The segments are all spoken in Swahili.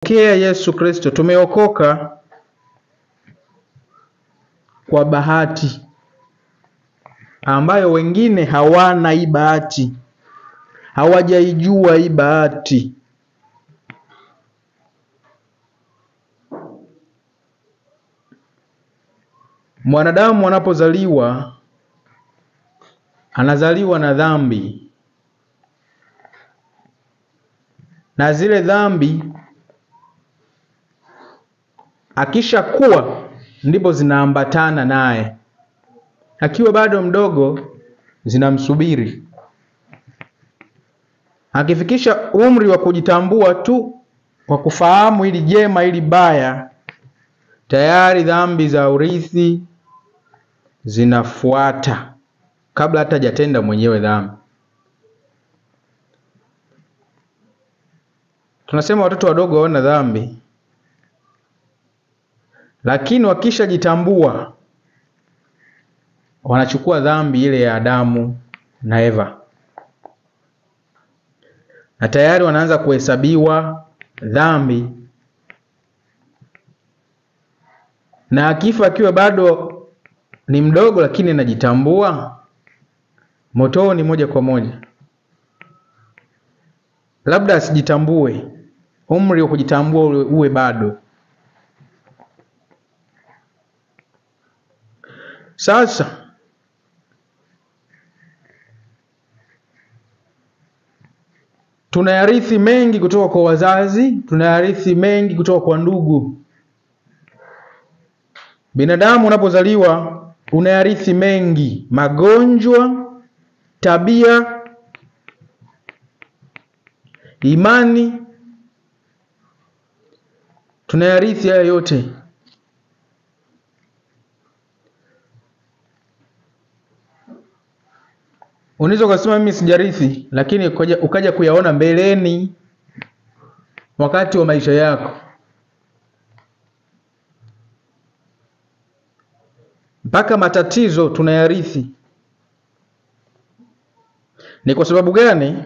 Tumempokea Yesu Kristo, tumeokoka kwa bahati ambayo wengine hawana hii bahati, hawajaijua hii bahati. Mwanadamu anapozaliwa anazaliwa na dhambi, na zile dhambi akisha kuwa ndipo zinaambatana naye. Akiwa bado mdogo zinamsubiri. Akifikisha umri wa kujitambua tu, wa kufahamu hili jema hili baya, tayari dhambi za urithi zinafuata kabla hata hajatenda mwenyewe dhambi. Tunasema watoto wadogo hawana dhambi, lakini wakisha jitambua wanachukua dhambi ile ya Adamu na Eva, na tayari wanaanza kuhesabiwa dhambi. Na akifa akiwa bado ni mdogo lakini anajitambua, motoni moja kwa moja. Labda asijitambue, umri wa kujitambua uwe bado. Sasa tunayarithi mengi kutoka kwa wazazi, tunayarithi mengi kutoka kwa ndugu. Binadamu unapozaliwa unayarithi mengi: magonjwa, tabia, imani. Tunayarithi haya yote. Unaweza kusema mimi sijarithi, lakini ukaja kuyaona mbeleni wakati wa maisha yako. Mpaka matatizo tunayarithi. Ni kwa sababu gani?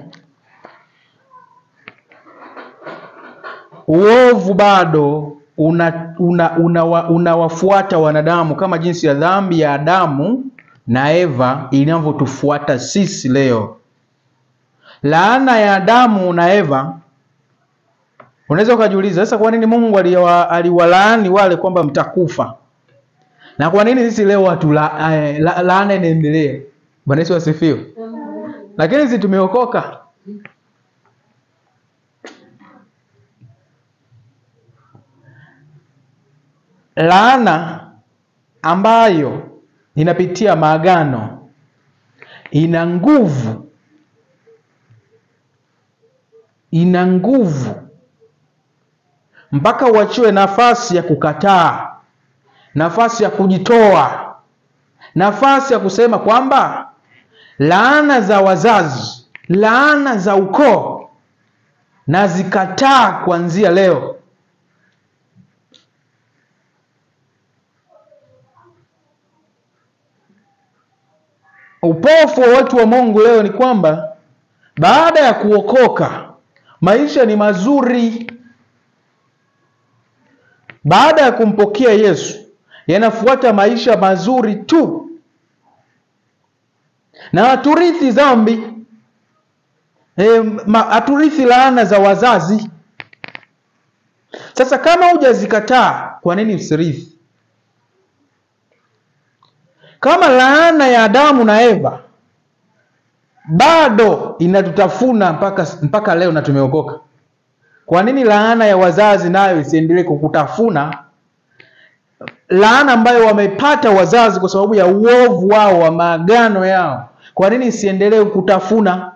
Uovu bado unawafuata wanadamu, kama jinsi ya dhambi ya Adamu na Eva inavyotufuata sisi leo. Laana ya Adamu na Eva, unaweza ukajiuliza sasa, kwa nini Mungu aliwalaani wale kwamba mtakufa? Na kwa nini sisi leo watu laana inaendelea? Bwana Yesu asifiwe. Lakini sisi tumeokoka. Laana ambayo inapitia maagano ina nguvu mpaka uachiwe nafasi ya kukataa, nafasi ya kujitoa, nafasi ya kusema kwamba laana za wazazi, laana za ukoo nazikataa kuanzia leo. Upofu wa watu wa Mungu leo ni kwamba baada ya kuokoka maisha ni mazuri. Baada ya kumpokea Yesu yanafuata maisha mazuri tu, na haturithi dhambi, haturithi laana za wazazi. Sasa kama hujazikataa, kwa nini usirithi? Kama laana ya Adamu na Eva bado inatutafuna mpaka leo na tumeokoka, kwa nini laana ya wazazi nayo isiendelee kukutafuna? Laana ambayo wamepata wazazi kwa sababu ya uovu wao wa maagano yao, kwa nini isiendelee kukutafuna?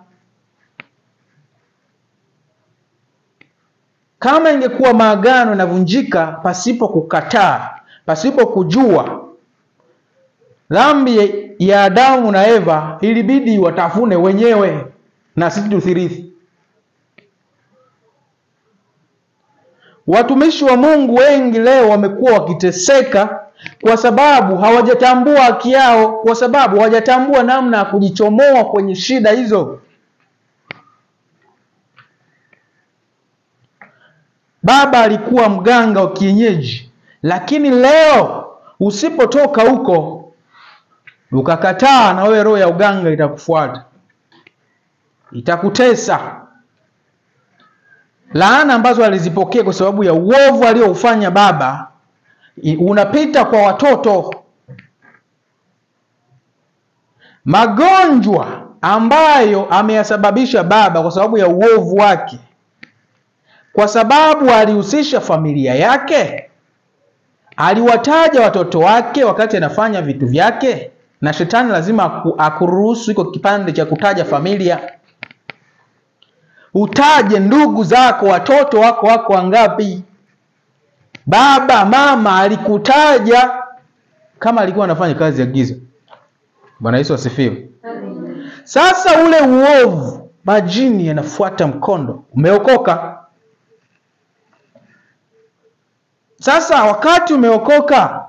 Kama ingekuwa maagano yanavunjika pasipo kukataa, pasipo kujua dhambi ya Adamu na Eva, ilibidi watafune wenyewe na sisi tuthirithi. Watumishi wa Mungu wengi leo wamekuwa wakiteseka kwa sababu hawajatambua haki yao, kwa sababu hawajatambua namna ya kujichomoa kwenye shida hizo. baba alikuwa mganga wa kienyeji, lakini leo usipotoka huko ukakataa, na wewe roho ya uganga itakufuata, itakutesa. Laana ambazo alizipokea kwa sababu ya uovu alioufanya baba unapita kwa watoto. Magonjwa ambayo ameyasababisha baba kwa sababu ya uovu wake, kwa sababu alihusisha familia yake, aliwataja watoto wake wakati anafanya vitu vyake, na shetani lazima akuruhusu iko kipande cha kutaja familia. Utaje ndugu zako, watoto wako wangapi. Baba mama alikutaja kama alikuwa anafanya kazi ya giza. Bwana Yesu asifiwe. Sasa ule uovu, majini yanafuata mkondo. Umeokoka. Sasa wakati umeokoka,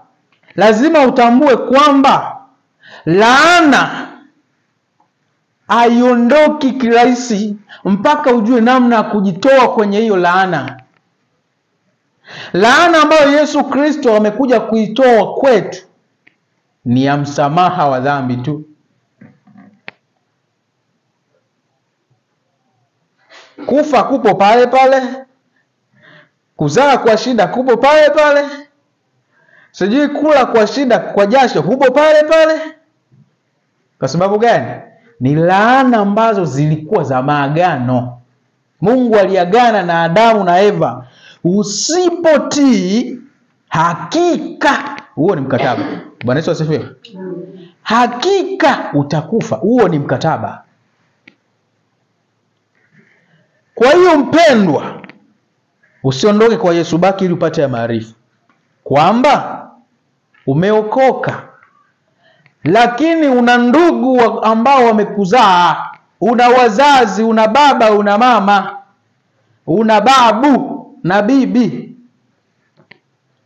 lazima utambue kwamba laana haiondoki kirahisi mpaka ujue namna ya kujitoa kwenye hiyo laana. Laana ambayo Yesu Kristo amekuja kuitoa kwetu ni ya msamaha wa dhambi tu. Kufa kupo pale pale, kuzaa kwa shida kupo pale pale, sijui kula kwa shida kwa jasho kupo pale pale. Kwa sababu gani? Ni laana ambazo zilikuwa za maagano. Mungu aliagana na Adamu na Eva, usipotii hakika, huo ni mkataba. Bwana Yesu asifiwe. Hakika utakufa, huo ni mkataba. Kwa hiyo mpendwa, usiondoke kwa Yesu, baki ili upate maarifa kwamba umeokoka. Lakini una ndugu ambao wamekuzaa, una wazazi, una baba, una mama, una babu na bibi,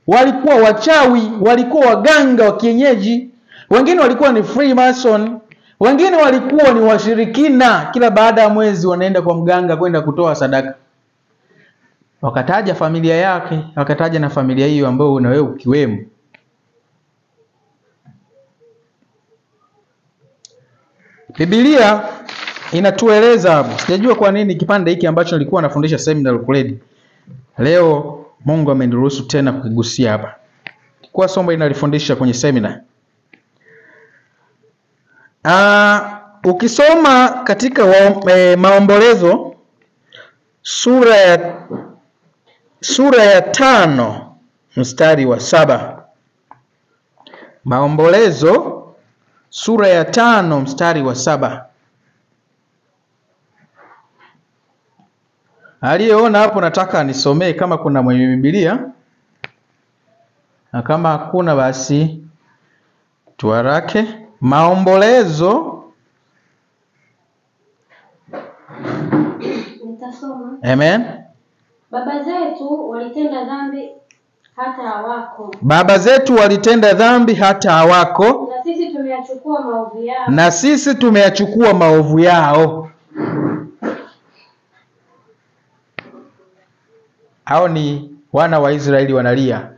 walikuwa wachawi, walikuwa waganga wa kienyeji, wengine walikuwa ni Freemason, wengine walikuwa ni washirikina. Kila baada ya mwezi wanaenda kwa mganga kwenda kutoa sadaka. Wakataja familia yake, wakataja na familia hiyo ambayo na wewe ukiwemo. Biblia inatueleza hapo. Sijajua kwa nini kipande hiki ambacho nilikuwa nafundisha seminar kuledi, leo Mungu ameniruhusu tena kukigusia hapa. Kwa somo inalifundisha kwenye seminar. Ukisoma katika Maombolezo sura ya 5 mstari wa 7. Maombolezo sura ya 5 mstari wa 7. Aliyeona hapo nataka nisomee kama kuna mwenye Biblia, na kama hakuna basi tuarake. Maombolezo, nitasoma. Amen. Baba zetu walitenda dhambi hata hawako. Baba zetu walitenda dhambi hata hawako. Na sisi tumeyachukua maovu yao. Na sisi tumeyachukua maovu yao. Hao ni wana wa Israeli wanalia.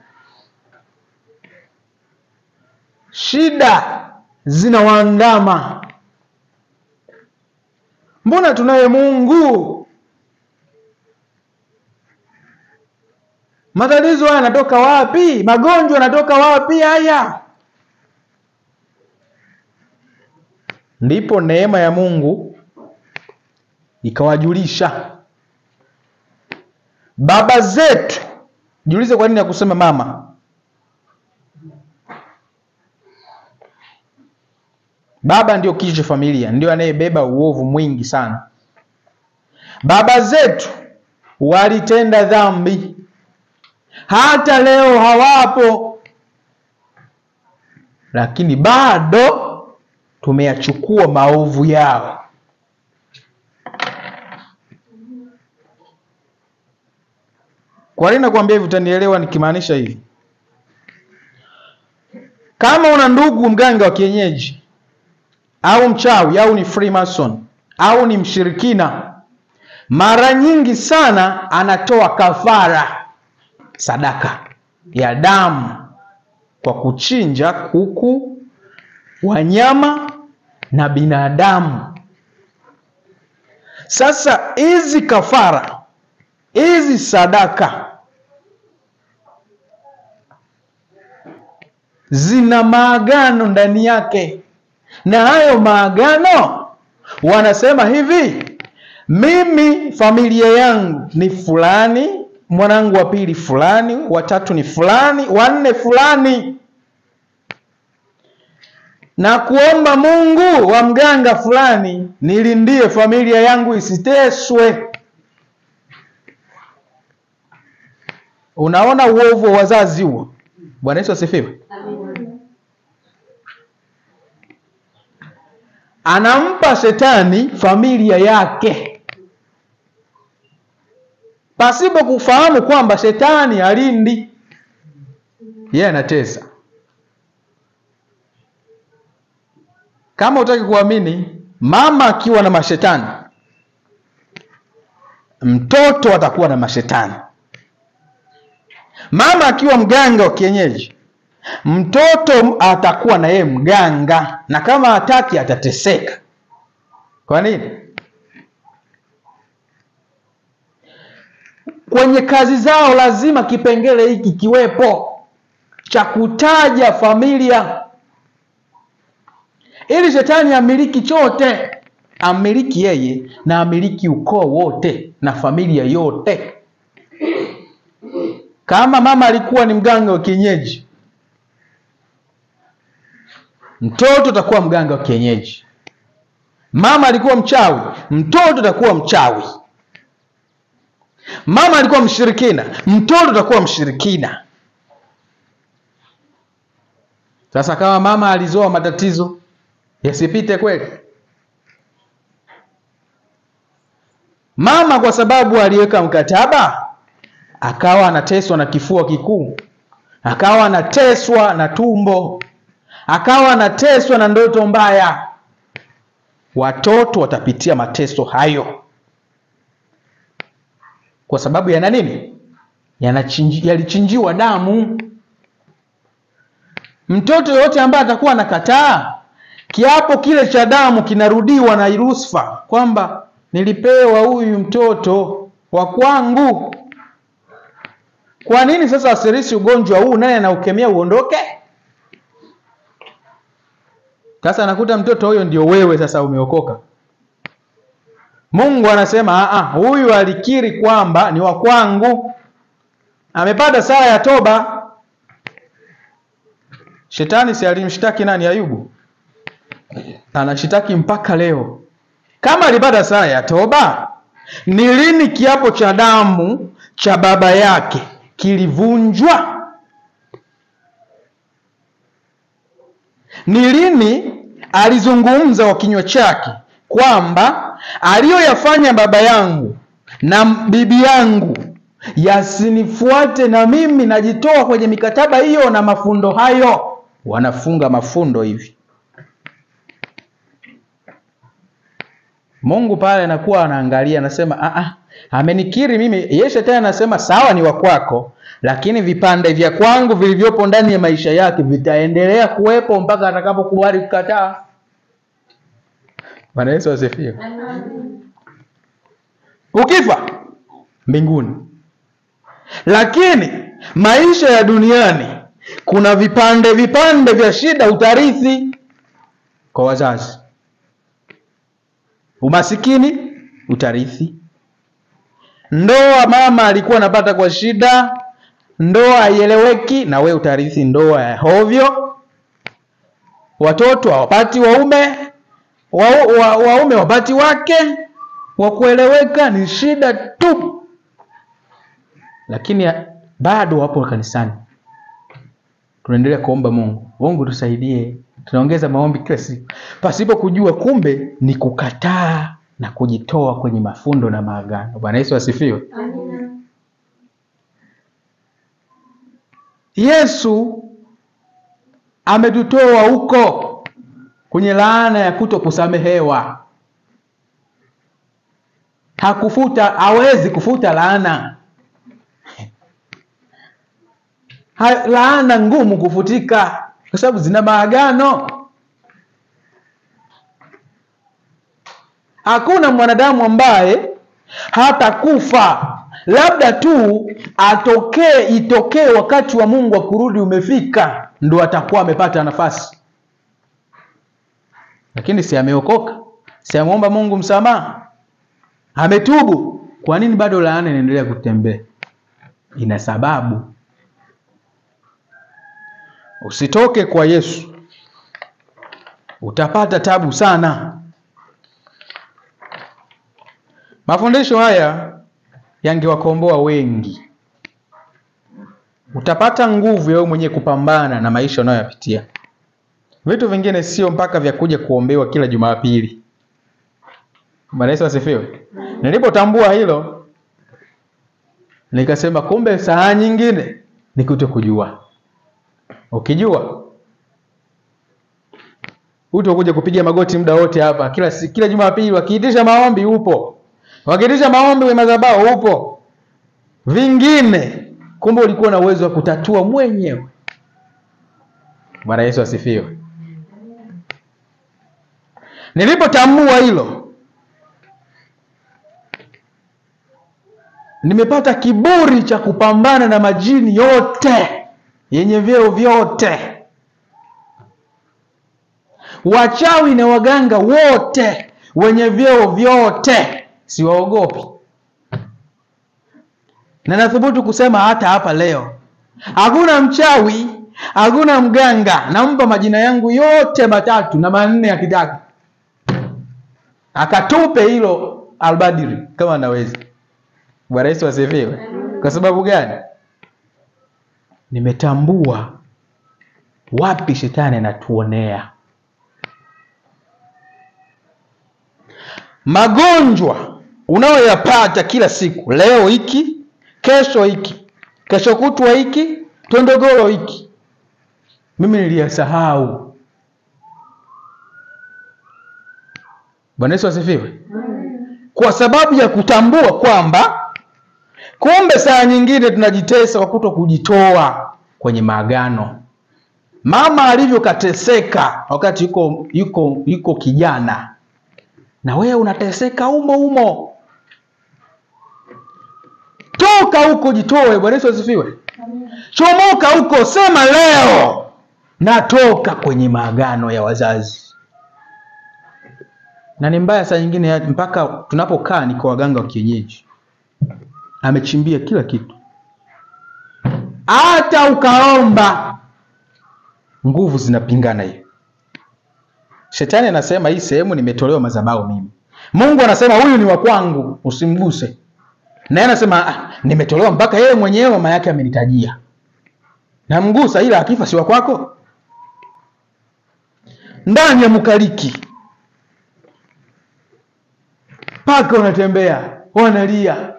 Shida zinawaandama. Mbona tunaye Mungu? Matatizo haya yanatoka wapi? Magonjwa yanatoka wapi haya? Ndipo neema ya Mungu ikawajulisha. Baba zetu, jiulize kwa nini ya kusema mama. Baba ndio kichwa cha familia, ndio anayebeba uovu mwingi sana. Baba zetu walitenda dhambi, hata leo hawapo, lakini bado tumeyachukua maovu yao. Kwa nini nakwambia hivi? Utanielewa nikimaanisha hivi. Kama una ndugu mganga wa kienyeji au mchawi au ni Freemason au ni mshirikina, mara nyingi sana anatoa kafara. sadaka ya damu kwa kuchinja kuku, wanyama na binadamu. Sasa hizi kafara, hizi sadaka zina maagano ndani yake, na hayo maagano wanasema hivi: mimi familia yangu ni fulani, mwanangu wa pili fulani, watatu ni fulani, wanne fulani, na kuomba Mungu wa mganga fulani nilindie familia yangu isiteswe. Unaona uovu wa wazazi huo? Bwana Yesu asifiwe. Anampa shetani familia yake pasipo kufahamu kwamba shetani halindi, yeye anatesa. Kama utaki kuamini, mama akiwa na mashetani, mtoto atakuwa na mashetani. Mama akiwa mganga wa kienyeji, mtoto atakuwa na yeye mganga, na kama hataki atateseka. Kwa nini? Kwenye kazi zao lazima kipengele hiki kiwepo cha kutaja familia, ili shetani amiliki chote, amiliki yeye na amiliki ukoo wote na familia yote. Kama mama alikuwa ni mganga wa kienyeji, mtoto atakuwa mganga wa kienyeji. Mama alikuwa mchawi, mtoto atakuwa mchawi. Mama alikuwa mshirikina, mtoto atakuwa mshirikina. Sasa kama mama alizoa matatizo, yasipite kweli? Mama kwa sababu aliweka mkataba, akawa anateswa na kifua kikuu, akawa anateswa na tumbo, akawa anateswa na ndoto mbaya. Watoto watapitia mateso hayo kwa sababu yana nini? Yalichinjiwa damu. Mtoto yote ambaye atakuwa anakataa, kiapo kile cha damu kinarudiwa na Lucifer kwamba nilipewa huyu mtoto wa kwangu. Kwa nini sasa asirisi ugonjwa huu? Nani anaukemea uondoke? Sasa anakuta mtoto huyo ndio wewe, sasa umeokoka. Mungu anasema huyu alikiri kwamba ni wa kwangu, amepata saa ya toba. Shetani si alimshtaki nani? Ayubu. Anashitaki mpaka leo. Kama alipata saa ya toba, ni lini kiapo cha damu cha baba yake kilivunjwa? Ni lini alizungumza kwa kinywa chake kwamba aliyoyafanya baba yangu na bibi yangu yasinifuate, na mimi najitoa kwenye mikataba hiyo na mafundo hayo? Wanafunga mafundo hivi. Mungu pale anakuwa anaangalia, anasema amenikiri mimi. Yeye shetani anasema sawa, ni wa kwako, lakini vipande vya kwangu vilivyopo ndani ya maisha yake vitaendelea kuwepo mpaka atakapokubali kukataa. Bwana Yesu asifiwe. Ukifa mbinguni, lakini maisha ya duniani kuna vipande vya shida utarithi kwa wazazi. Umasikini utarithi. Ndoa mama alikuwa anapata kwa shida, ndoa haieleweki, na we utarithi ndoa ya hovyo. Watoto hawapati waume, waume wapati wake, wa kueleweka ni shida tu. Lakini bado wapo kanisani. Tunaendelea kuomba Mungu. Mungu tusaidie. Tunaongeza maombi kila siku, pasipo kujua kumbe ni kukataa na kujitoa kwenye mafundo na maagano. Bwana Yesu asifiwe. Amina. Yesu ametutoa huko kwenye laana ya kutokusamehewa. Hawezi kufuta laana. laana ngumu kufutika kwa sababu zina maagano. Hakuna mwanadamu ambaye hata kufa, labda tu itokee wakati wa Mungu wa kurudi umefika, ndo atakuwa amepata nafasi. Lakini si ameokoka, si ameomba Mungu msamaha, ametubu, kwa nini bado laana inaendelea kutembea? Ina sababu. Usitoke kwa Yesu, utapata tabu sana. Mafundisho haya yangewakomboa wengi. Utapata nguvu ya wewe mwenyewe kupambana na maisha unayoyapitia. Vitu vingine sio mpaka vya kuja kuombewa kila Jumapili. Bwana Yesu asifiwe. Nilipotambua hilo, nikasema kumbe saa nyingine ni kutokujua. Ukijua utakuja kupiga magoti muda wote hapa kila Jumapili, wakiitisha maombi upo. Wakiitisha maombi wa madhabahu upo. Vingine kumbe ulikuwa na uwezo wa kutatua mwenyewe. Bwana Yesu asifiwe. Nilipotambua hilo, nimepata kiburi cha kupambana na majini yote yenye vyeo vyote, wachawi na waganga wote wenye vyeo vyote. Siwaogopi. Na nathubutu kusema hata hapa leo, hakuna mchawi, hakuna mganga, nampa majina yangu yote 3 na 4 akitaka. Akatupe hilo albadiri kama anaweza. Bwana Yesu asifiwe. Kwa sababu gani? Nimetambua wapi shetani anatuonea. Magonjwa unayoyapata kila siku, leo hiki, kesho hiki, kesho kutwa hiki, tondogoro hiki, mimi niliyasahau. Bwana Yesu asifiwe. Kwa sababu ya kutambua kwamba kumbe saa nyingine tunajitesa kwa kutokujitoa kwenye maagano. Mama alivyokateseka wakati yuko kijana, na wewe unateseka umo. Toka huko, jitoe. Bwana Yesu asifiwe. Chomoka huko, sema leo natoka kwenye maagano ya wazazi. Na ni mbaya saa nyingine mpaka tunapokaa ni kwa waganga wa kienyeji. Amechimbia kila kitu. Hata ukaomba, nguvu zinapingana hiyo. Shetani anasema hii sehemu nimetolewa madhabahu mimi. Mungu anasema huyu ni wa kwangu, usimguse. Na yeye anasema nimetolewa mpaka yeye mwenyewe mama yake amenitajia. Namgusa ila akifa si wa kwako. Ndani ya mkaliki. Paka unatembea, wanalia.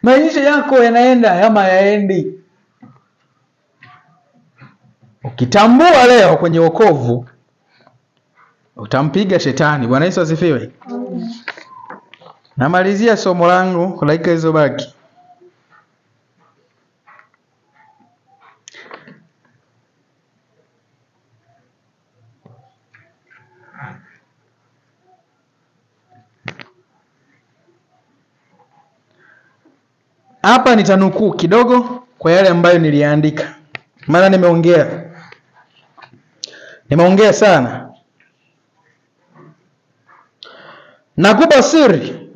Maisha yako yanaenda ama yaendi. Ukitambua leo kwenye wokovu, utampiga shetani. Bwana Yesu asifiwe. Namalizia somo langu kwa dakika hizo baki. Hapa nitanukuu kidogo kwa yale ambayo niliandika. Maana nimeongea sana. Nakupa siri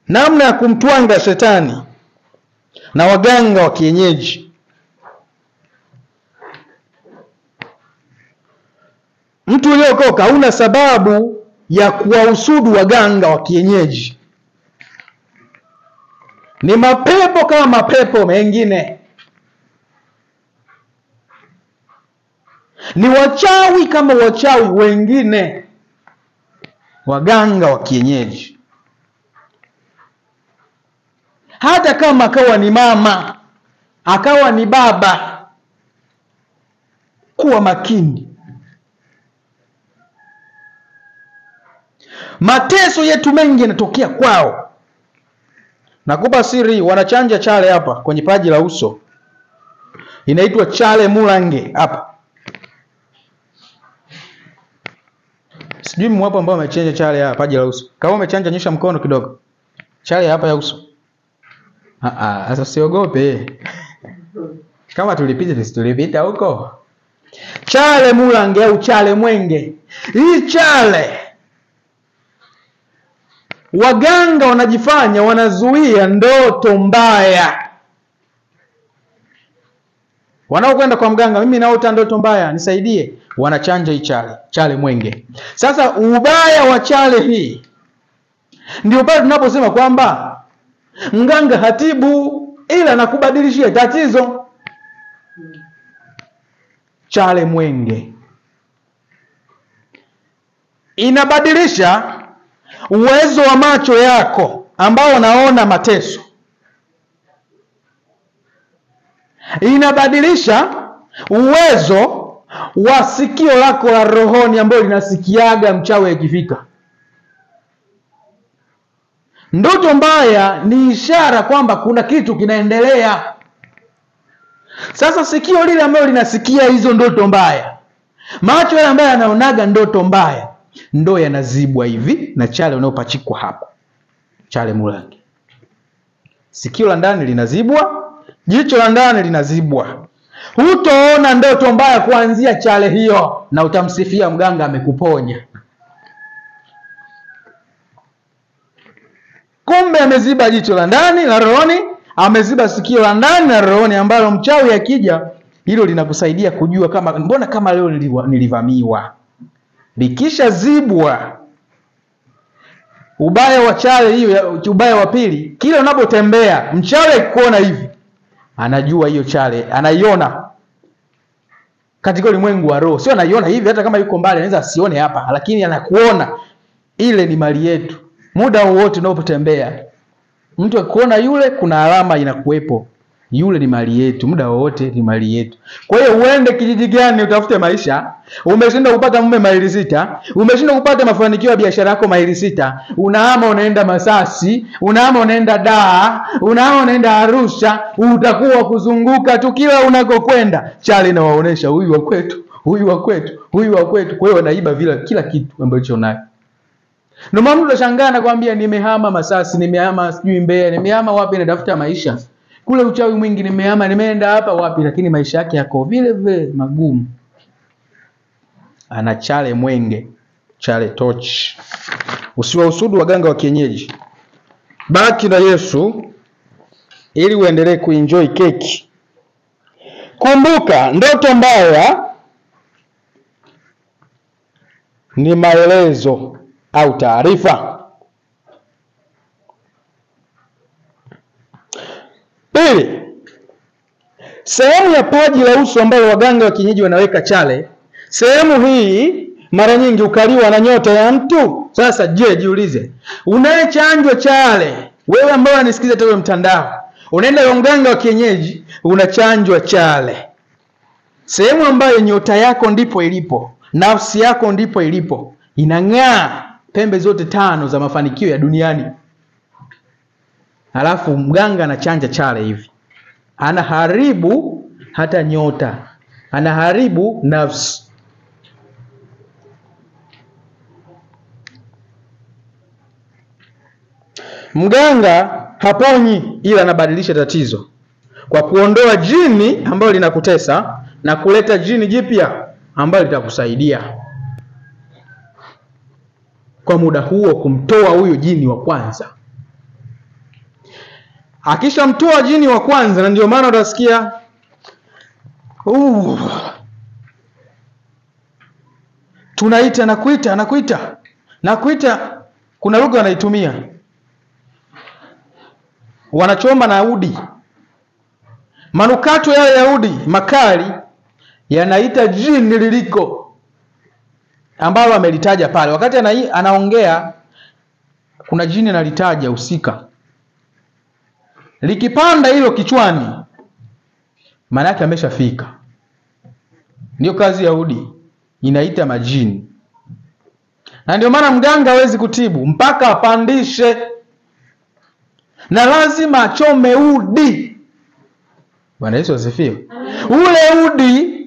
namna ya kumtwanga shetani na waganga wa kienyeji. Mtu uliokoka huna sababu ya kuwahusudu waganga wa kienyeji. Ni mapepo kama mapepo mengine. Ni wachawi kama wachawi wengine. Waganga wa kienyeji. Hata kama akawa ni mama, akawa ni baba, kuwa makini. Mateso yetu mengi yanatokea kwao. Nakupa siri, wanachanja chale hapa kwenye paji la uso. inaitwa chale mulange hapa. Sijui mwapo ambao amechanja chale hapa paji la uso. Kama umechanja nyosha mkono kidogo. Chale hapa ya uso. Sasa usiogope. Kama tulipita huko. Chale mulange au chale mwenge. Hii chale, waganga wanajifanya wanazuia ndoto mbaya. Wanaokwenda kwa mganga, mimi naota ndoto mbaya, nisaidie, wanachanja hii chale mwenge. Sasa ubaya wa chale hii ndio pale tunaposema kwamba mganga hatibu ila anakubadilishia tatizo. Chale mwenge inabadilisha uwezo wa macho yako ambao unaona mateso. Inabadilisha uwezo wa sikio lako la rohoni ambao linasikiaga mchawi akifika. Ndoto mbaya ni ishara kwamba kuna kitu kinaendelea. Sasa sikio lile ambalo linasikia hizo ndoto mbaya, macho yale ambayo yanaonaga ndoto mbaya, ndo yanazibwa hivi na chale unaopachikwa hapa. Chale mulange. Sikio la ndani linazibwa, jicho la ndani linazibwa. Hutoona ndoto mbaya kuanzia chale hiyo, na utamsifia mganga amekuponya. Kumbe ameziba jicho la ndani la rohoni, ameziba sikio la ndani la rohoni, ambalo mchawi akija hilo linakusaidia kujua kama mbona kama leo nilivamiwa. Likisha zibwa, ubaya wa chale hiyo, ubaya wa pili, kila unapotembea mchawi akikuona hivi, anajua hiyo chale, anaiona katika ulimwengu wa roho. Sio anaiona hivi, hata kama yuko mbali anaweza asione hapa, lakini anakuona. Ile ni mali yetu. Muda wote unapotembea, mtu akikuona yule, kuna alama inakuwepo. Yule ni mali yetu, muda wote ni mali yetu. Kwa hiyo uende kijiji gani utafute maisha, umeshinda kupata mume maili 6, umeshinda kupata mafanikio ya biashara yako maili 6, unahama unaenda Masasi, unahama unaenda Dar, unahama unaenda Arusha, utakuwa kuzunguka tu kila unakokwenda. Chale na waonesha huyu wa kwetu, huyu wa kwetu, huyu wa kwetu. Kwa hiyo wanaiba vile kila kitu ambacho unacho. Ndio maana utashangaa na kwambia nimehama Masasi, nimehama sijui Mbeya, nimehama wapi natafuta maisha. Kule uchawi mwingi nimehama, nimeenda hapa wapi, lakini maisha yake yako vile vile magumu. Ana chale mwenge, chale tochi. Usiwahusudu waganga wa kienyeji. Baki na Yesu ili uendelee kuenjoy keki. Kumbuka, ndoto mbaya ni maelezo au taarifa. Pili, sehemu ya paji la uso ambayo waganga wa kienyeji wanaweka chale, sehemu hii mara nyingi ukaliwa na nyota ya mtu. Sasa je, jiulize, unayechanjwa chale, wewe ambao unanisikiza tena mtandao, unaenda kwa mganga wa kienyeji, unachanjwa chale. Sehemu ambayo nyota yako ndipo ilipo, nafsi yako ndipo ilipo, inang'aa pembe zote 5 za mafanikio ya duniani. Halafu mganga anachanja chale hivi, anaharibu hata nyota, anaharibu nafsi. Mganga haponyi, ila anabadilisha tatizo kwa kuondoa jini ambalo linakutesa na kuleta jini jipya ambalo litakusaidia kwa muda huo, kumtoa huyo jini wa kwanza. Akishamtoa jini wa kwanza, na ndio maana utasikia tunaita nakuita. Kuna lugha wanaitumia, wanachoma na udi, manukato yale ya udi makali yanaita jini liliko ambalo amelitaja pale. Wakati anaongea kuna jini analitaja usika. Likipanda hilo kichwani, maana yake ameshafika. Ndio kazi ya udi, inaita majini. Na ndio maana mganga hawezi kutibu mpaka apandishe, na lazima achome udi. Bwana Yesu asifiwe. Ule udi,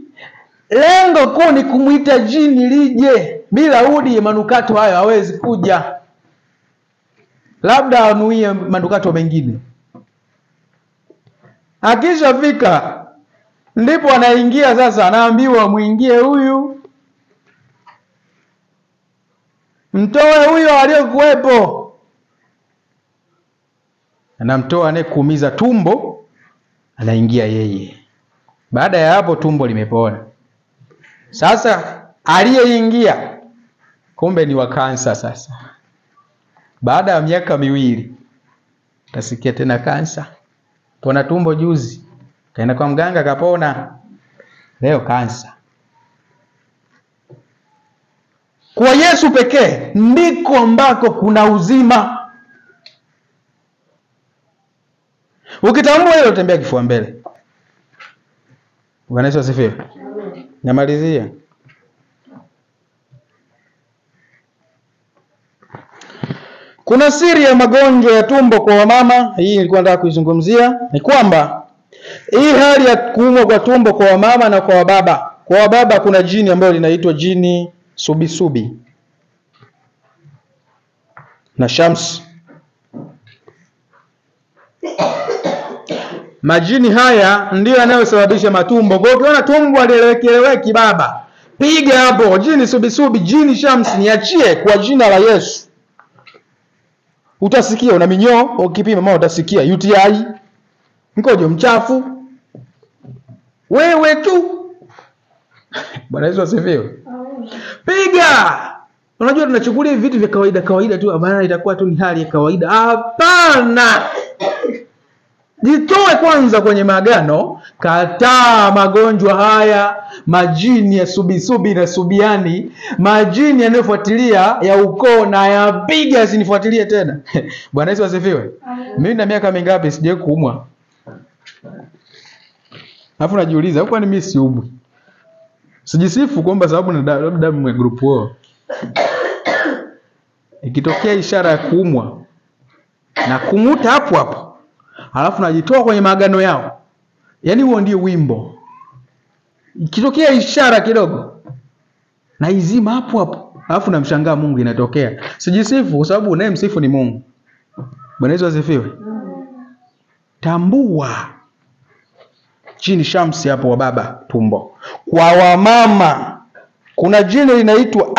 lengo kuu ni kumuita jini lije. Bila udi manukato hayo hawezi kuja, labda anuie manukato mengine. Akishafika ndipo anaingia sasa, anaambiwa muingie huyu, mtoe huyo aliyokuwepo. Anamtoa anayekuumiza tumbo, anaingia yeye. Baada ya hapo tumbo limepona. Sasa aliyeingia kumbe ni wa kansa. Sasa baada ya miaka 2 utasikia tena kansa. Pona tumbo juzi, kaenda kwa mganga kapona, leo kansa. Kwa Yesu pekee ndiko ambako kuna uzima. Ukitambua hilo, tembea kifua mbele. Bwana Yesu asifiwe. Namalizia. Kuna siri ya magonjwa ya tumbo kwa wamama. Hii nilikuwa nataka kuizungumzia. Ni kwamba hii hali ya kuumwa kwa tumbo kwa wamama na kwa wababa. Kwa wababa kuna jini ambayo linaitwa jini subisubi na Shams. Majini haya ndiyo yanayosababisha matumbo. Kwa hiyo ukiona tumbo alieleweki baba, piga hapo jini subisubi, jini Shams, niachie kwa jina la Yesu. Utasikia una minyoo, ukipima mama utasikia UTI, mkojo mchafu, wewe tu. Bwana Yesu asifiwe. Piga. Unajua tunachukulia vitu vya kawaida tu, maana itakuwa tu ni hali ya kawaida. Hapana. Jitoe kwanza kwenye maagano, kataa magonjwa haya, majini ya subisubi na subiani, majini yanayofuatilia ya ukoo, na yapiga asinifuatilie tena. Bwana Yesu asifiwe. Mimi na miaka mingapi sijawahi kuumwa. Alafu najiuliza, kwa nini mimi siumwi? Sijisifu kwamba sababu na damu ya group O. Ikitokea ishara ya kuumwa na kumuta hapo hapo, alafu najitoa kwenye maagano yao. Yaani huo ndio wimbo. Ikitokea ishara kidogo na izima hapo hapo, alafu namshangaa Mungu inatokea. Sijisifu kwa sababu unayemsifu ni Mungu. Bwana Yesu asifiwe. Tambua jini Shamsi hapo wa baba tumbo. Kwa wamama kuna jini linaitwa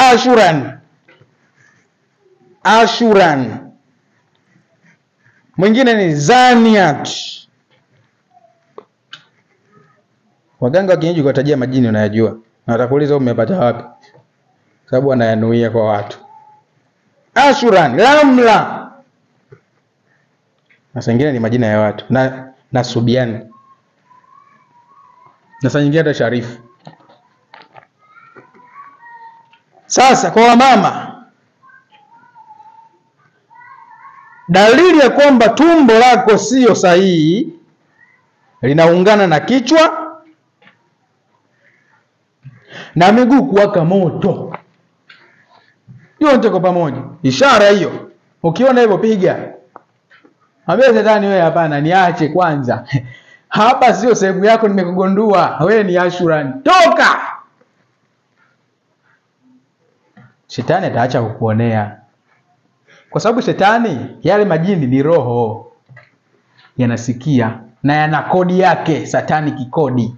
Ashuran. Mwingine ni Zaniat. Waganga wa kienyeji kuwatajia majini unayajua. Na watakuuliza umepata wapi? Sababu wanayanuia kwa watu. Ashuran, Lamla. Na nyingine ni majina ya watu. Na Subiani. Na saa nyingine hata Sharifu. Sasa kwa wamama, dalili ya kwamba tumbo lako sio sahihi, linaungana na kichwa na miguu kuwaka moto. Yote kwa pamoja. Ishara hiyo. Ukiona hivyo piga. Ambia Shetani, wewe hapana, niache kwanza. Hapa sio sehemu yako, nimekugundua. Wewe ni Ashuran. Toka! Shetani ataacha kukuonea. Kwa sababu Shetani, yale majini ni roho. Yanasikia na yana kodi yake, Satani kikodi.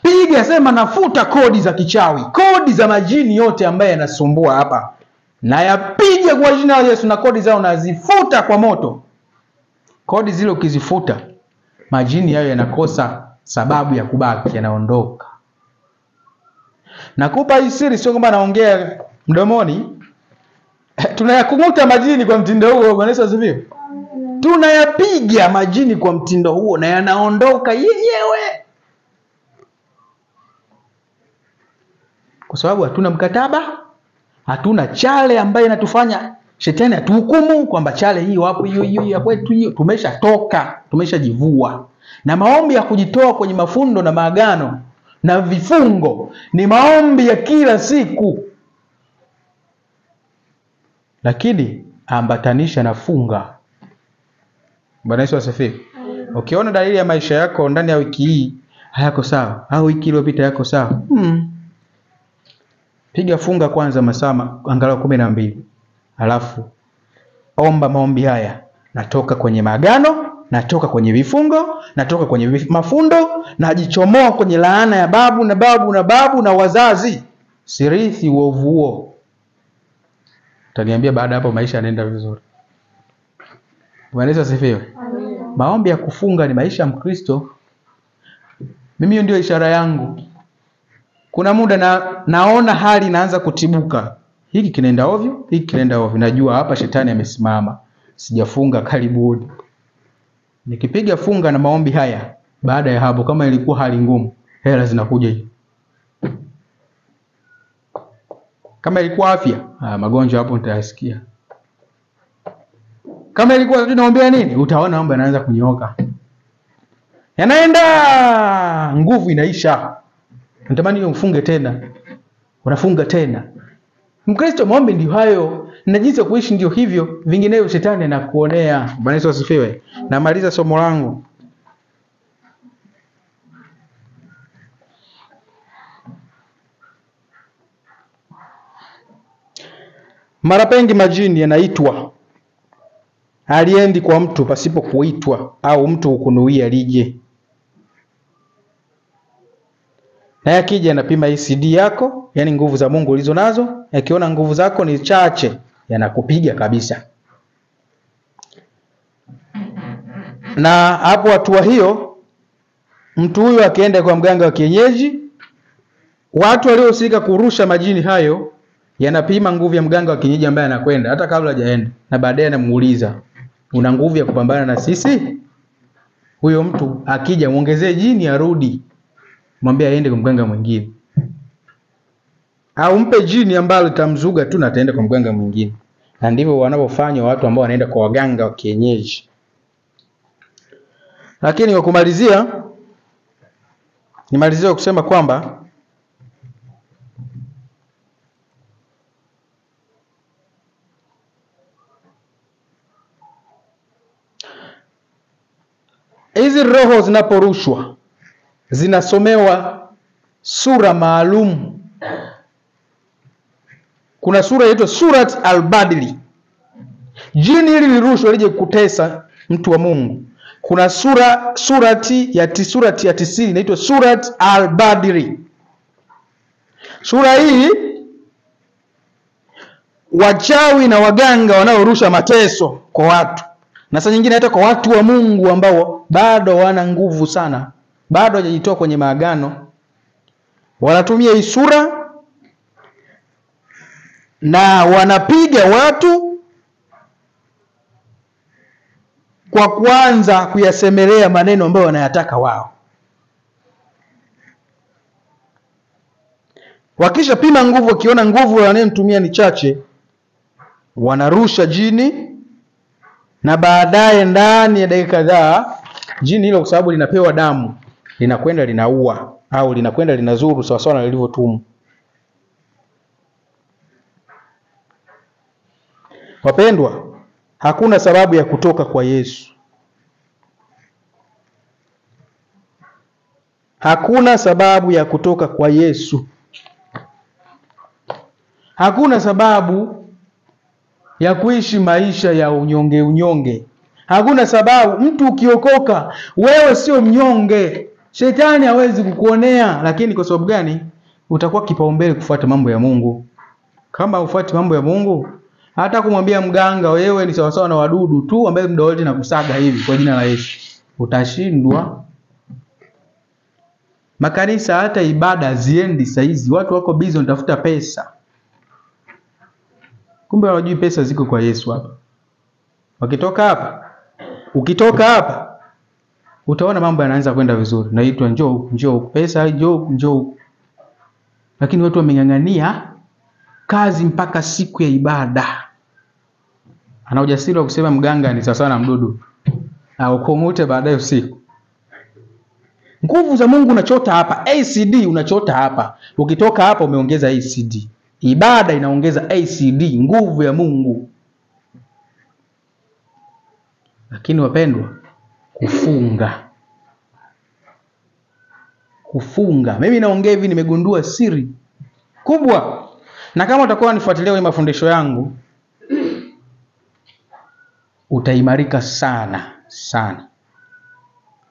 Piga, sema nafuta kodi za kichawi, kodi za majini yote ambaye yanasumbua hapa. Na yapige kwa jina la Yesu, na kodi zao nazifuta kwa moto. Kodi zile ukizifuta, majini hayo yanakosa sababu ya kubaki, yanaondoka. Nakupa hii siri, sio kwamba naongea mdomoni. Tunayakunguta majini kwa mtindo huo. Bwana Yesu asifiwe. Tunayapiga majini kwa mtindo huo na yanaondoka yenyewe. Kwa sababu hatuna mkataba, hatuna chale ambaye inatufanya Shetani atuhukumu kwamba chale hii wapo hiyo ya kwetu hiyo. Tumeshatoka, tumeshajivua. Na maombi ya kujitoa kwenye mafundo na maagano na vifungo ni maombi ya kila siku. Lakini ambatanisha na funga. Bwana Yesu asifiwe. Ukiona dalili ya maisha yako ndani ya wiki hii hayako sawa au wiki iliyopita yako sawa, piga funga kwanza masaa angalau 12. Alafu omba maombi haya: natoka kwenye maagano, natoka kwenye vifungo, natoka kwenye mafundo, najichomoa kwenye laana ya babu na wazazi, sirithi uovu huo. Utaniambia baada hapo maisha yanaenda vizuri. Bwana Yesu asifiwe. Maombi ya kufunga ni maisha ya Mkristo. Mimi hiyo ndio ishara yangu. Kuna muda naona hali inaanza kutibuka. Hiki kinaenda ovyo, hiki kinaenda ovyo. Najua hapa shetani amesimama. Sijafunga karibuni. Nikipiga funga na maombi haya, baada ya hapo kama ilikuwa hali ngumu, hela zinakuja hivi. Kama ilikuwa afya, magonjwa hapo nitayasikia. Kama ilikuwa tunaombea nini, utaona mambo yanaanza kunyooka. Yanaenda, nguvu inaisha. Natamani ufunge tena. Unafunga tena. Mkristo, maombi ndio hayo. Na jinsi ya kuishi ndio hivyo, vinginevyo shetani anakuonea. Bwana Yesu asifiwe. Namaliza somo langu. Mara pengi majini yanaitwa, aliendi kwa mtu pasipo kuitwa, au mtu ukunuia lije. Na yakija yanapima ECD yako, yani nguvu za Mungu ulizo nazo. Yakiona nguvu zako ni chache, yanakupiga kabisa. Na hapo hatua hiyo, mtu huyu akienda kwa mganga wa kienyeji, watu waliohusika kurusha majini hayo yanapima nguvu ya mganga wa kienyeji ambaye anakwenda hata kabla hajaenda, na baadaye anamuuliza, una nguvu ya kupambana na sisi? Huyo mtu akija muongezee jini arudi, mwambie aende kwa mganga mwingine, au mpe jini ambalo litamzuga tu na ataenda kwa mganga mwingine. Na ndivyo wanavyofanya watu ambao wanaenda kwa waganga wa kienyeji. Lakini kwa kumalizia, nimalizia kusema kwamba hizi roho zinaporushwa zinasomewa sura maalum. Kuna sura inaitwa Surat al-Badri. Jini hili lirushwa lije kutesa mtu wa Mungu. Kuna surati ya 90 inaitwa Surat al-Badri. Sura hii wachawi na waganga wanaorusha mateso kwa watu, na saa nyingine hata kwa watu wa Mungu ambao bado wana nguvu sana, bado hawajajitoa kwenye maagano, wanatumia hii sura na wanapiga watu kwa kwanza kuyasemelea maneno ambayo wanayataka wao. Wakisha pima nguvu, wakiona nguvu wanayemtumia ni chache, wanarusha jini, na baadaye ndani ya dakika kadhaa jini hilo, kwa sababu linapewa damu, linakwenda linaua au linakwenda linazuru sawa sawa na lilivyotumwa. Wapendwa, hakuna sababu ya kutoka kwa Yesu. Hakuna sababu ya kutoka kwa Yesu. Hakuna sababu ya kuishi maisha ya unyonge. Hakuna sababu. Mtu ukiokoka, wewe sio mnyonge. Shetani hawezi kukuonea. Lakini kwa sababu gani? Utakuwa kipaumbele kufuata mambo ya Mungu. Kama ufuati mambo ya Mungu, hata kumwambia mganga wewe ni sawa sawa na wadudu tu ambaye muda wote nakusaga hivi kwa jina la Yesu, utashindwa. Makanisa hata ibada ziendi saizi, watu wako busy wanatafuta pesa. Kumbe hawajui pesa ziko kwa Yesu hapa. Ukitoka hapa utaona mambo yanaanza kwenda vizuri. Naitwa njoo pesa njoo. Lakini watu wameng'ang'ania kazi mpaka siku ya ibada. Ana ujasiri wa kusema mganga ni sawa na mdudu, au kungute baadaye usiku. Nguvu za Mungu unachota hapa, ACD unachota hapa. Ukitoka hapa umeongeza ACD. Ibada inaongeza ACD, nguvu ya Mungu. Lakini wapendwa, Kufunga. Mimi naongea hivi, nimegundua siri kubwa. Na kama utakuwa unifuatilia kwenye mafundisho yangu, utaimarika sana.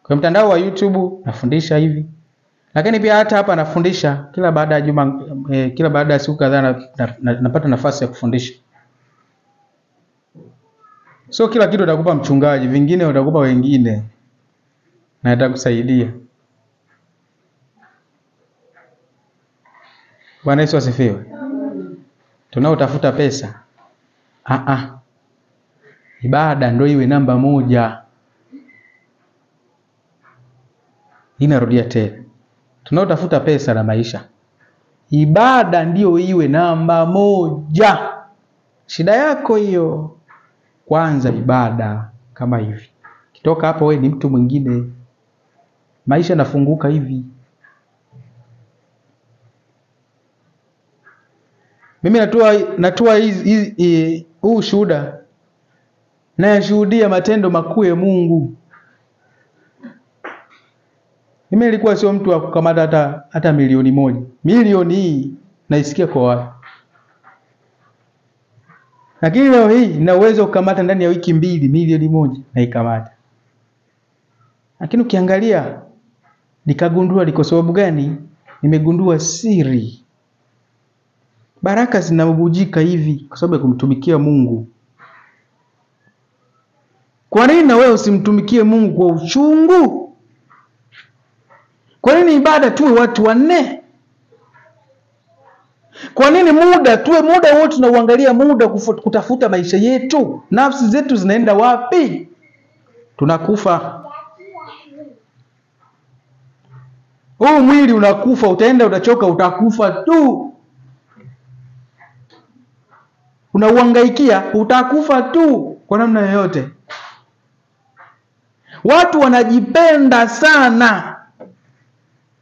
Kwa mtandao wa YouTube nafundisha hivi. Lakini pia hata hapa nafundisha kila baada ya juma, kila baada ya siku kadhaa napata nafasi ya kufundisha. So kila kitu utakupa mchungaji, vingine utakupa wengine. Na itakusaidia. Bwana Yesu asifiwe. Tunaotafuta pesa. Ibada ndio iwe namba 1. Inarudia tena. Tunaotafuta pesa na maisha. Ibada ndio iwe namba 1. Shida yako hiyo. Kwanza ibada kama hivi. Kitoka hapo wewe ni mtu mwingine. Maisha nafunguka hivi. Mimi natoa huu shuhuda. Nayashuhudia matendo makuu ya Mungu. Mimi nilikuwa sio mtu wa kukamata hata milioni 1. Milioni hii naisikia kwa watu. Lakini leo hii nina uwezo kukamata ndani ya wiki 2 milioni 1 na ikamata. Lakini ukiangalia nikagundua liko sababu gani? Nimegundua siri. Baraka zinabubujika hivi kwa sababu ya kumtumikia Mungu. Kwa nini na wewe usimtumikie Mungu kwa uchungu? Kwa nini ibada tuwe watu 4? Kwa nini tuwe muda wote tunauangalia muda kutafuta maisha yetu? Nafsi zetu zinaenda wapi? Tunakufa. Huu mwili unakufa, utaenda utachoka, utakufa tu. Unauhangaikia, utakufa tu kwa namna yoyote. Watu wanajipenda sana.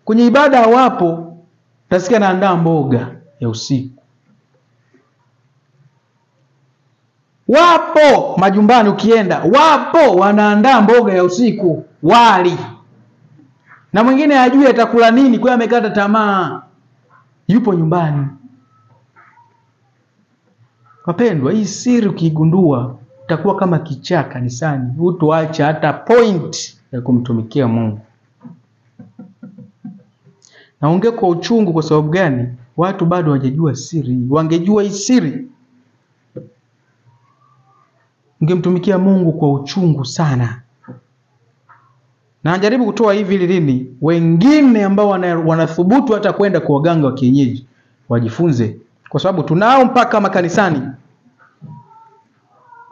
Kwenye ibada wapo, utasikia naandaa mboga ya usiku. Wapo majumbani ukienda, wapo wanaandaa mboga ya usiku, wali. Na mwingine hajui atakula nini, kwa amekata tamaa. Yupo nyumbani. Wapendwa, hii siri ukigundua, utakuwa kama kichaa kanisani. Hutoacha hata point ya kumtumikia Mungu. Naongea kwa uchungu kwa sababu gani? Watu bado hawajajua siri. Wangejua hii siri, ungemtumikia Mungu kwa uchungu sana. Na najaribu kutoa hivi lini wengine ambao wanathubutu hata kwenda kwa waganga wa kienyeji wajifunze, kwa sababu tunao mpaka makanisani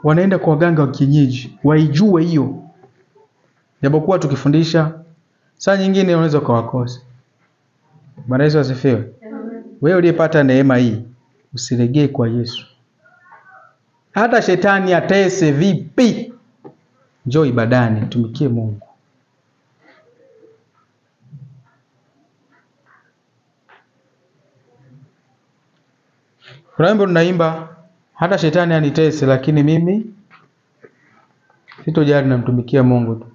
wanaenda kwa waganga wa kienyeji, waijue hiyo. Japokuwa tukifundisha saa nyingine unaweza kuwakosa. Bwana Yesu asifiwe. Wewe uliyepata neema hii, usilegee kwa Yesu. Hata shetani atese vipi, njoo ibadani, tumikie Mungu. Kuna wimbo tunaimba, hata shetani anitese lakini mimi sitojali, namtumikia Mungu tu.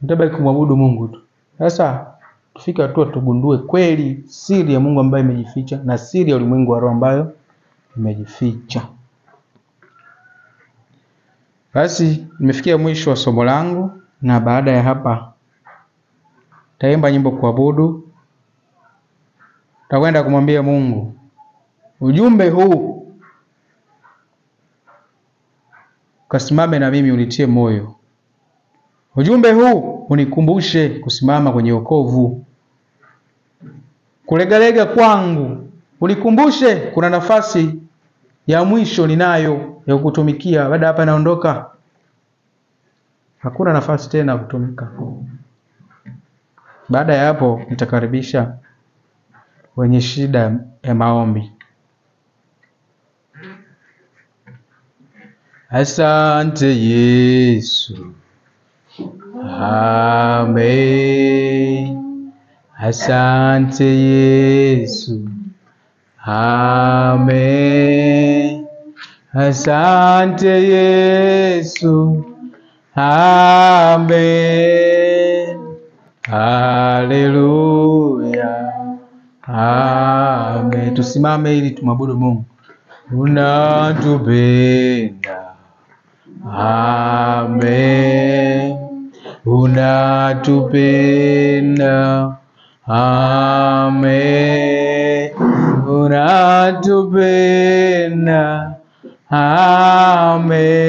Nitabaki kumwabudu Mungu tu. Sasa tufike hatua tugundue kweli siri ya Mungu ambayo imejificha na siri ya ulimwengu wa roho ambayo imejificha. Basi nimefikia mwisho wa somo langu, na baada ya hapa taimba nyimbo kuabudu. Takwenda kumwambia Mungu, ujumbe huu kasimame na mimi, unitie moyo. Ujumbe huu unikumbushe kusimama kwenye wokovu. Kulegalega kwangu unikumbushe kuna nafasi ya mwisho ninayo ya kukutumikia. Baada hapa naondoka, hakuna nafasi tena ya kutumika. Baada ya hapo nitakaribisha wenye shida ya maombi. Asante Yesu. Amen. Asante Yesu. Amen. Asante Yesu. Amen. Haleluya. Amen. Tusimame ili tumwabudu Mungu. Unatupenda. Amen. Unatupenda. Amen. Unatupenda. Amen.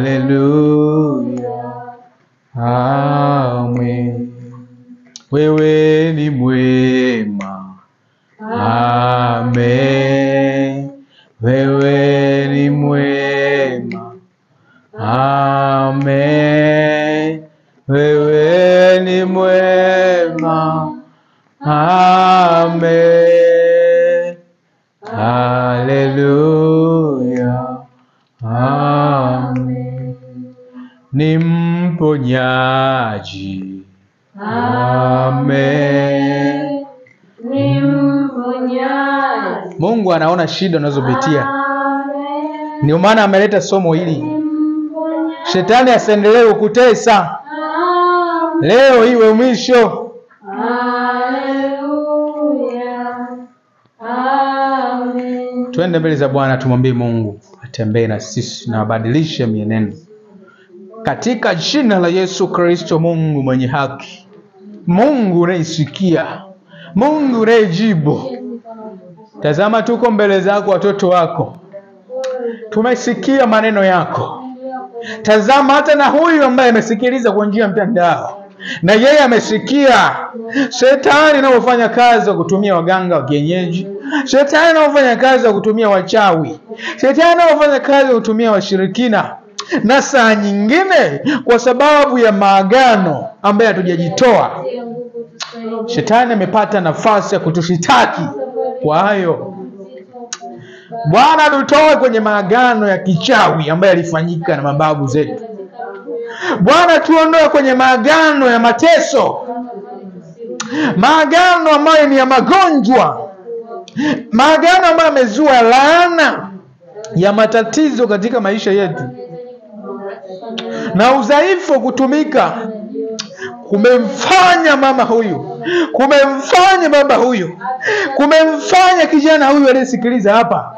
Haleluya. Amen. Wewe ni mwema. Amen. Wewe ni mwema. Amen. Wewe ni mwema. Amen. Haleluya. Amen. Ni mponyaji. Amen. Ni mponyaji. Mungu anaona shida unazopitia. Ndio maana ameleta somo hili. Shetani asiendelee kukutesa. Leo iwe mwisho. Haleluya. Amen. Twende mbele za Bwana tumwambie Mungu atembee na sisi na abadilishe mienendo. Katika jina la Yesu Kristo, Mungu mwenye haki. Mungu unayesikia. Mungu unayejibu. Tazama tuko mbele zako watoto wako. Tumesikia maneno yako. Tazama hata na huyu ambaye amesikiliza kwa njia ya mtandao. Na yeye amesikia shetani anafanya kazi ya kutumia waganga wa kienyeji. Shetani anafanya kazi ya kutumia wachawi. Shetani anafanya kazi ya kutumia washirikina. Na saa nyingine kwa sababu ya maagano ambayo hatujajitoa, shetani amepata nafasi ya kutushitaki. Kwa hayo Bwana tutoe kwenye maagano ya kichawi ambayo yalifanyika na mababu zetu. Bwana tuondoe kwenye maagano ya mateso, maagano ambayo ni ya magonjwa, maagano ambayo yamezua laana ya matatizo katika maisha yetu. Na udhaifu kutumika kumemfanya mama huyu, kumemfanya baba huyu, kumemfanya kijana huyu aliyesikiliza hapa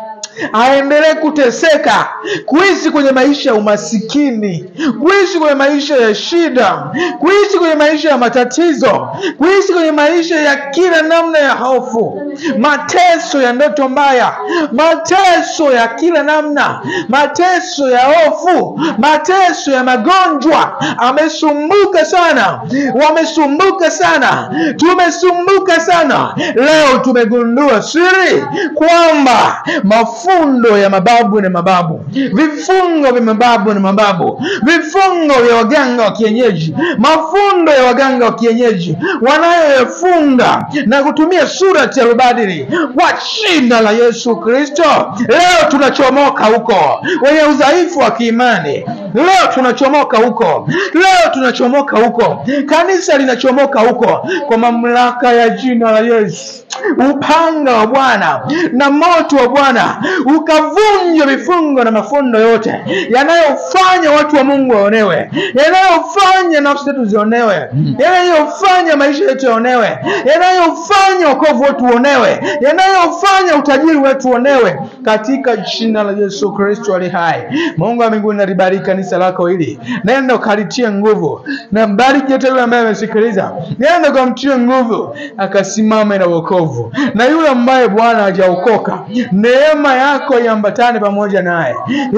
aendelee kuteseka, kuishi kwenye maisha ya umasikini, kuishi kwenye maisha ya shida, kuishi kwenye maisha ya matatizo, kuishi kwenye maisha ya kila namna ya hofu, mateso ya ndoto mbaya, mateso ya kila namna, mateso ya hofu, mateso ya magonjwa. Amesumbuka sana, wamesumbuka sana, tumesumbuka sana. Leo tumegundua siri kwamba mafundo ya mababu na mababu, vifungo vya mababu na mababu, vifungo vya waganga wa kienyeji, mafundo ya waganga wa kienyeji wanayoyafunga na kutumia surati ya rubadili, kwa jina la Yesu Kristo leo tunachomoka huko. Wenye udhaifu wa kiimani leo tunachomoka huko, leo tunachomoka huko, kanisa linachomoka huko kwa mamlaka ya jina la Yesu. Upanga wa Bwana na moto wa Bwana ukavunja vifungo na mafundo yote yanayofanya watu wa Mungu waonewe, yanayofanya nafsi zetu zionewe, yanayofanya maisha yetu yaonewe, yanayofanya wokovu wetu uonewe, yanayofanya utajiri wetu uonewe, katika jina la Yesu Kristo ali hai. Mungu wa mbinguni nalibariki kanisa lako hili. Nenda ukalitie nguvu. Na mbariki yote yule ambaye amesikiliza. Nenda ukamtie nguvu akasimame na wokovu. Na yule ambaye Bwana hajaokoka, neema yako iambatane pamoja naye.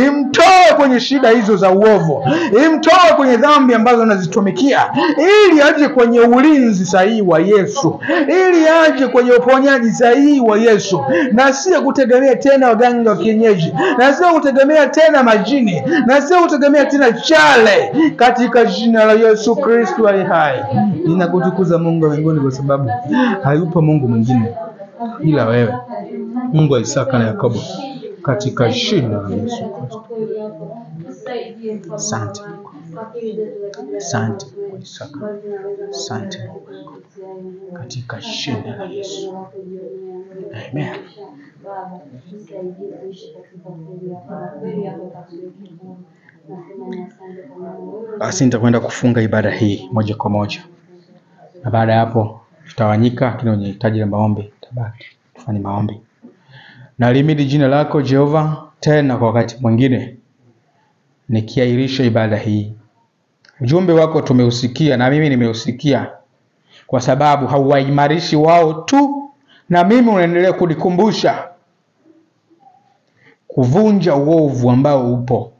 Imtoe kwenye shida hizo za uovu. Imtoe kwenye dhambi ambazo anazitumikia, ili aje kwenye ulinzi sahihi wa Yesu. Ili aje kwenye uponyaji sahihi wa Yesu. Na sio kutegemea tena waganga wa kienyeji, na sio kutegemea tena majini, na sio kutegemea tena chale, katika jina la Yesu Kristo ali hai. Ninakutukuza Mungu wa mbinguni kwa sababu hayupo Mungu mwingine ila wewe, Mungu wa Isaka na Yakobo, katika jina la Yesu Kristo. Asante. Asante kwa Isaka. Asante katika jina la Yesu. Amen. Basi nitakwenda kufunga ibada hii moja kwa moja, na baada ya hapo tutawanyika, lakini wenye hitaji la maombi tabaki tufanye maombi. Na limidi jina lako Jehova tena kwa wakati mwingine, nikiahirisha ibada hii. Ujumbe wako tumeusikia na mimi nimeusikia, kwa sababu hauwaimarishi wao tu, na mimi unaendelea kunikumbusha kuvunja uovu ambao upo.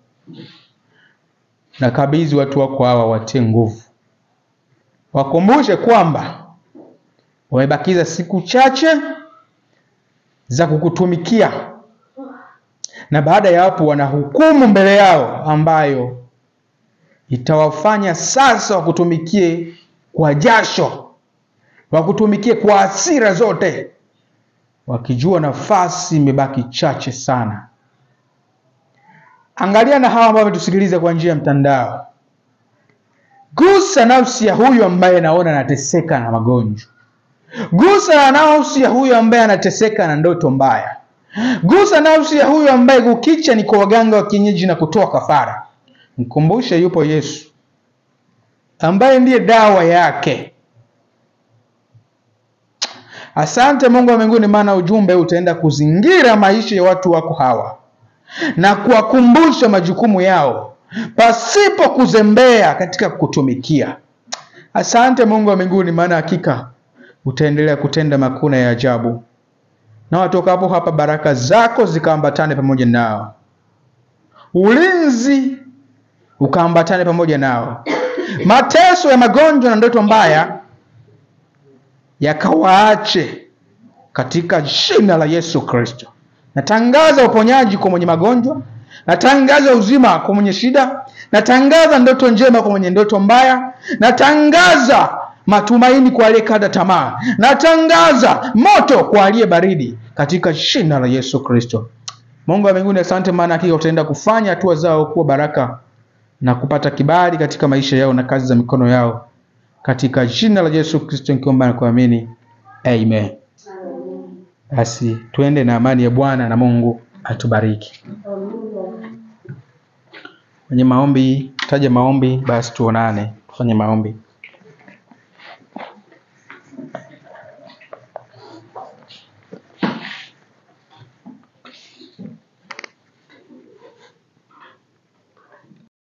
Na kabidhi watu wako hawa, watie nguvu, wakumbushe kwamba wamebakiza siku chache za kukutumikia, na baada ya hapo wana hukumu mbele yao ambayo itawafanya sasa wakutumikie kwa jasho, wakutumikie kwa hasira zote, wakijua nafasi imebaki chache sana. Angalia na hawa ambao wametusikiliza kwa njia ya mtandao. Gusa nafsi ya huyu ambaye naona anateseka na magonjwa. Gusa nafsi ya huyu ambaye anateseka na ndoto mbaya. Gusa nafsi ya huyu ambaye kukicha ni kwa waganga wa kienyeji na kutoa kafara. Mkumbushe yupo Yesu ambaye ndiye dawa yake. Asante Mungu wa mbinguni, maana ujumbe utaenda kuzingira maisha ya watu wako hawa na kuwakumbusha majukumu yao pasipo kuzembea katika kutumikia. Asante Mungu wa mbinguni, maana hakika utaendelea kutenda makuna ya ajabu, na watokapo hapa baraka zako zikaambatane pamoja nao, ulinzi ukaambatane pamoja nao, mateso ya magonjwa na ndoto mbaya yakawaache katika jina la Yesu Kristo. Natangaza uponyaji kwa mwenye magonjwa, natangaza uzima kwa mwenye shida, natangaza ndoto njema kwa mwenye ndoto mbaya, natangaza matumaini kwa aliyekata tamaa, natangaza moto kwa aliye baridi katika jina la Yesu Kristo. Mungu wa mbinguni, asante, maana hakika utaenda kufanya hatua zao kuwa baraka na kupata kibali katika maisha yao na kazi za mikono yao, katika jina la Yesu Kristo nikiomba na kuamini, amen. Basi tuende na amani ya Bwana na Mungu atubariki. Kwenye maombi, taja maombi, basi tuonane tufanye maombi.